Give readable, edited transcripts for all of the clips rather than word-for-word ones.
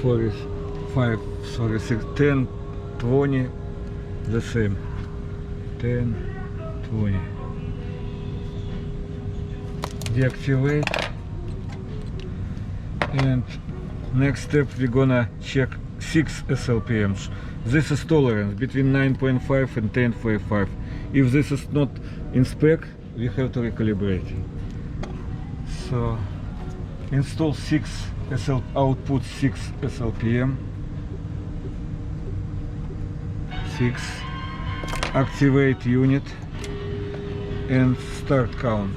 45, sorry, 10, 20, the same. 10, 20. Deactivate. And next step we're gonna check 6 SLPMs. This is tolerance between 9.5 and 10.5. If this is not in spec, we have to recalibrate. So install 6 output 6 SLPM. 6. Activate unit and start count.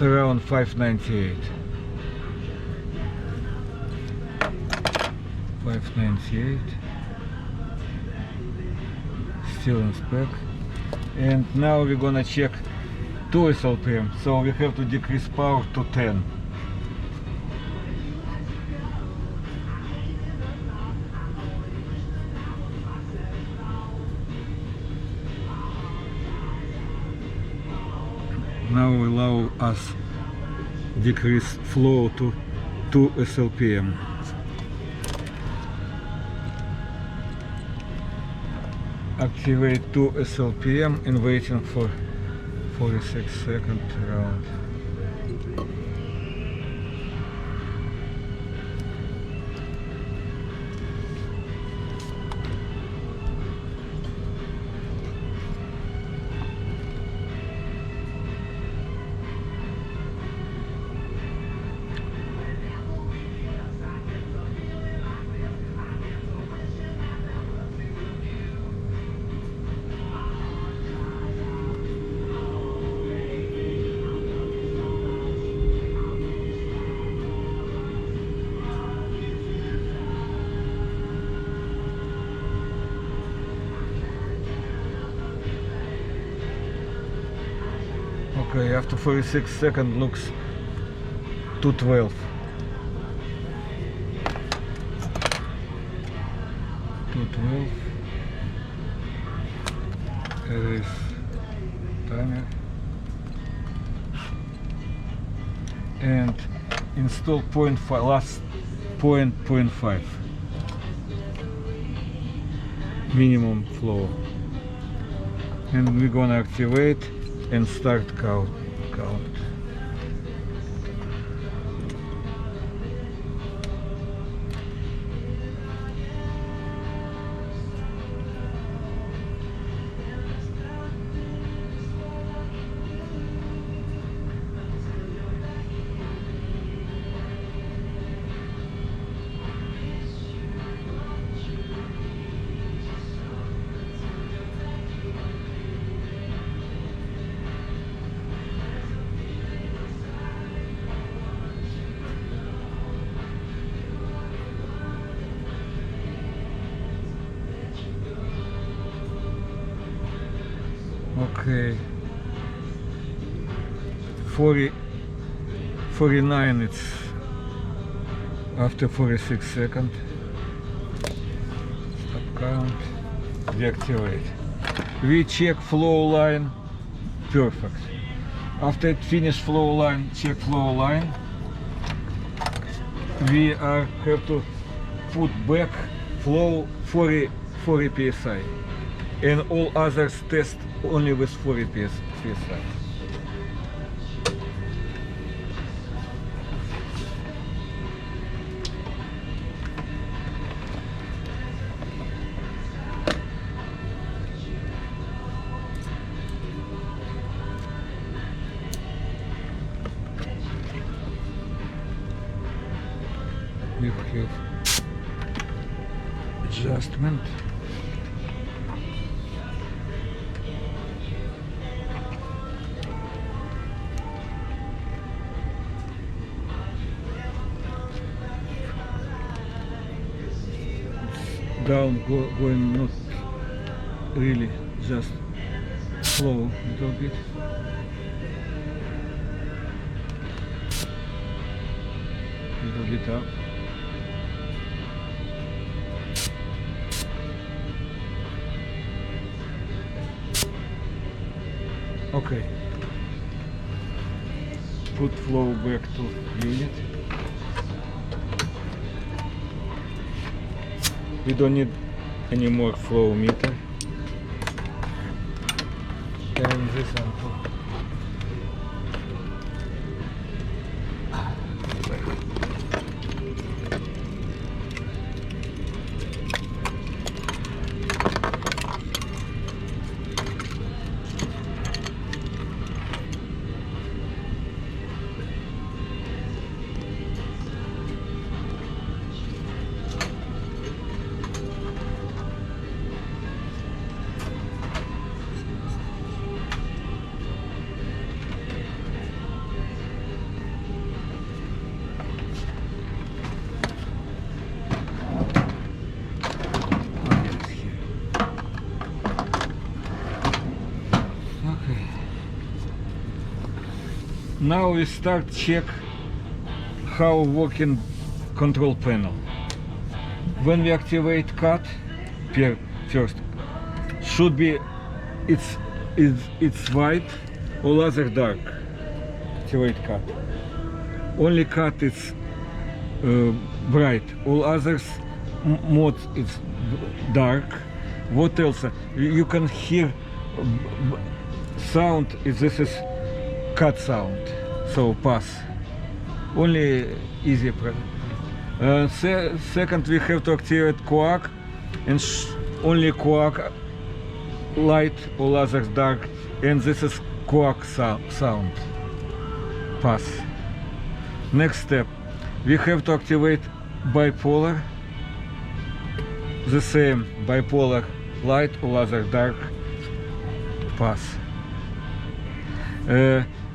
Around 598. 598. Still in spec. And now we're gonna check 2 SLPM. So we have to decrease power to 10. Now allow us decrease flow to 2 SLPM. Activate 2 SLPM and waiting for 46 seconds around. Okay, after 46 seconds looks 212. 212. There is timer. And install 0.5, last 0.5 minimum flow. And we're gonna activate and start count. Okay, 49 it's after 46 seconds. Stop count, deactivate. We check flow line, perfect. After it finish flow line, check flow line. We have to put back flow 40 psi. And all others test only with 40 psi. We have adjustment. down, going not really, just slow little bit. Little bit up. Okay. Put flow back to unit. We don't need any more flow meter. And this one too. Now we start check how working control panel. When we activate cut, first should be it's white, all other dark. Activate cut. Only cut is bright, all others mode is dark. What else? You can hear sound. This is cut sound, so pass. Only easy problem. Second, we have to activate quark, and only quark light, all others dark, and this is quark sound. Pass. Next step, we have to activate bipolar. The same bipolar light, all other dark. Pass.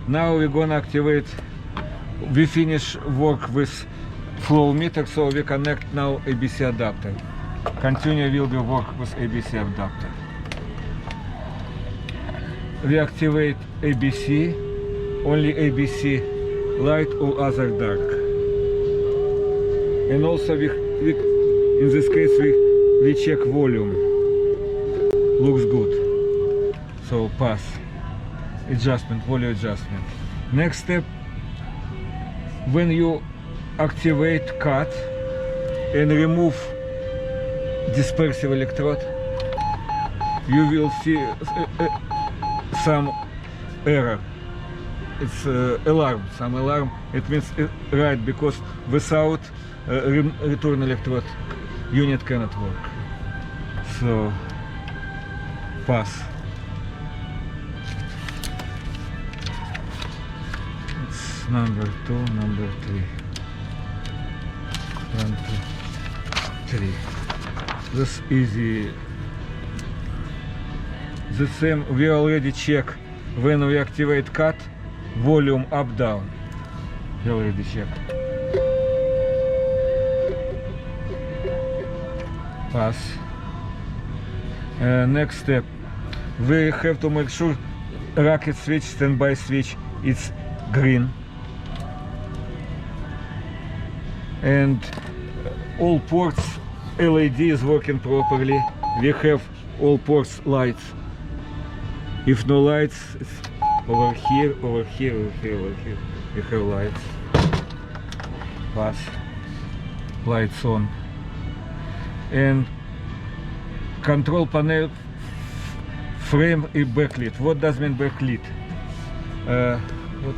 Now we're gonna activate. We finish work with flow meter, so we connect now ABC adapter. Continue will be work with ABC adapter. We activate ABC, only ABC light, all other dark. And also we in this case we check volume. Looks good. So pass. Adjustment, volume adjustment. Next step, when you activate cut and remove dispersive electrode, you will see some error. It's alarm, some alarm. It means right, because without return electrode unit cannot work. So pass. It's number 2, number 3. 1, 2, 3. This easy. The same we already check when we activate cut, volume up down. We already check. Pass. Next step, we have to make sure racket switch, standby switch, it's green, and all ports LED is working properly. We have all ports lights. If no lights, it's over here, over here, over here, over here. We have lights. Pass. Lights on. And control panel frame is backlit. What does mean backlit? What?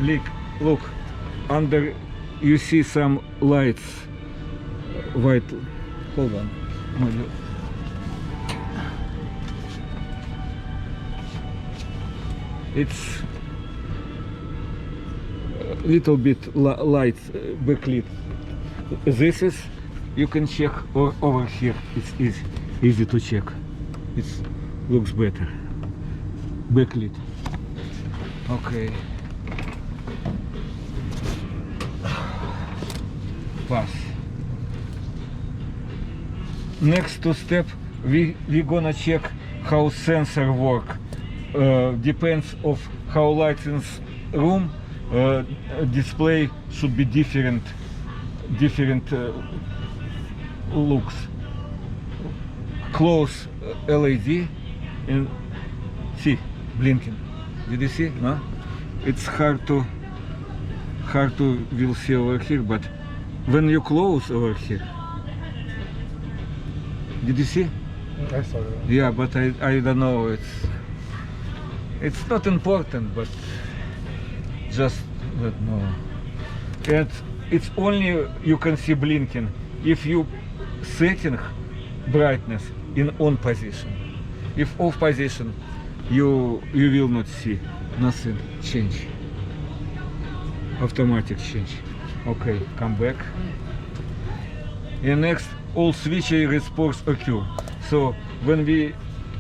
Okay. Look, under you see some lights. White. Hold on. It's a little bit light backlit. This is, you can check over here. It's easy to check. It looks better. Backlit. Okay. pass. Next two step, we gonna check how sensor work. Depends of how lights in room, display should be different looks. Close LED and see blinking. Did you see? No? It's hard to will see over here, but when you close over here, did you see? I saw that. Yeah, but I don't know. It's not important, but just that no. And it's only you can see blinking if you setting brightness in on position. If off position, you will not see nothing change. Automatic change. Okay, come back. And next, all switch response occur. So when we